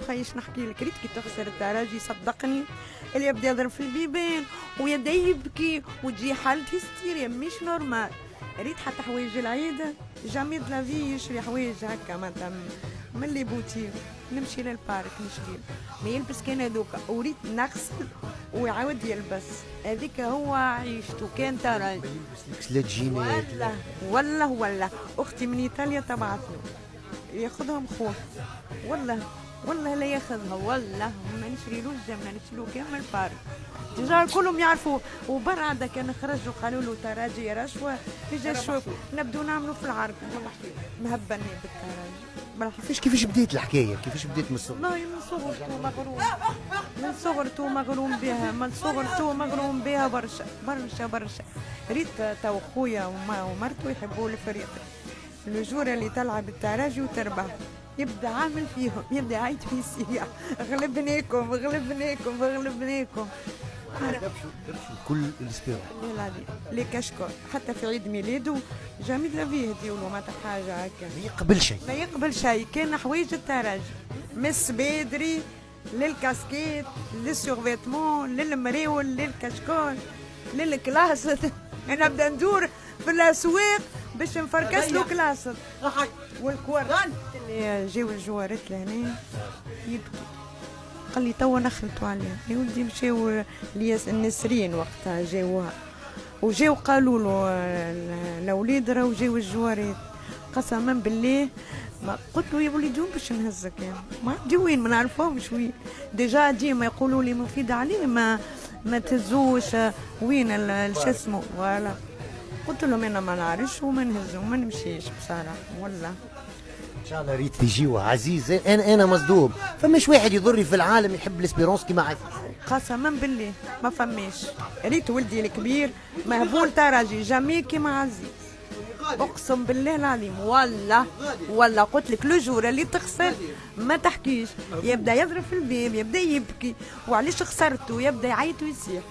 خايش نحكي لك، ريت كي تخسر الترجي صدقني اللي يبدا يضرب في البيبان ويبدا يبكي وتجي حالتي هستيريا مش نورمال. ريت حتى حوايج العيد جامي د لا في يشري حوايج هكا مثلا من لي بوتيك، نمشي للبارك نشري ما يلبس كان هذوك، وريت نغسل ويعاود يلبس، هذيك هو عيشته كان ترى سلات جينات. والله اختي من ايطاليا تبعت له ياخذهم خوه، والله لا ياخذها، والله ما نشريلوش جمله نشريلو كامل البارك ديجا كلهم يعرفوا. وبرا كان خرجوا قالوا له تراجي رشوه، اجا شوف نبدو نعملوا في العرق مهبني بالتراجي. كيفاش بديت الحكايه؟ كيفاش بديت من الصغر؟ والله من صغرته مغروم بها، مغروم بها برشا. ريت تو خويا ومرته يحبوا الفريق، الجوره اللي تلعب التراجي وتربح يبدا عامل فيهم، يبدا يعيط في السياح غلبناكم. دبشوا كل الاسبوع لي كاشكول حتى في عيد ميلاده جامي لا فيه يديروا ما حاجه هكا ما يقبل شيء. كان حوايج التراجي من السبيدري للكاسكيت للسورفيتمون للمريول للكاشكول للكلاس. انا نبدا ندور في الاسواق باش نفركس له كلاصه والكوارت اللي جاو الجوارات لهنا يبكي، قال لي توا نخلطوا عليها يا ولدي. مشاو النسرين وقتها جاوها وجاو قالوا له الاولاد راهو جاو الجوارات، قسما بالله ما قلت له يا وليدي باش نهزك يعني ما عندي وين ما نعرفهمش وين، ديجا ديما يقولوا لي مفيد عليه ما تهزوش وين شو اسمه فوالا. قلت لهم انا ما نعرفش وما نهز وما نمشيش بصراحه والله. ان شاء الله ريت تجيوا عزيز. انا مصدوم، فماش واحد يضري في العالم يحب الاسبيرونس كيما عزيز. قسما بالله ما فماش. ريت ولدي الكبير مهبول تراجي جامي كيما عزيز، اقسم بالله العظيم والله قلت لك لو جور اللي تخسر ما تحكيش، يبدا يضرب في الباب يبدا يبكي وعلاش خسرته، يبدا يعيط ويصيح.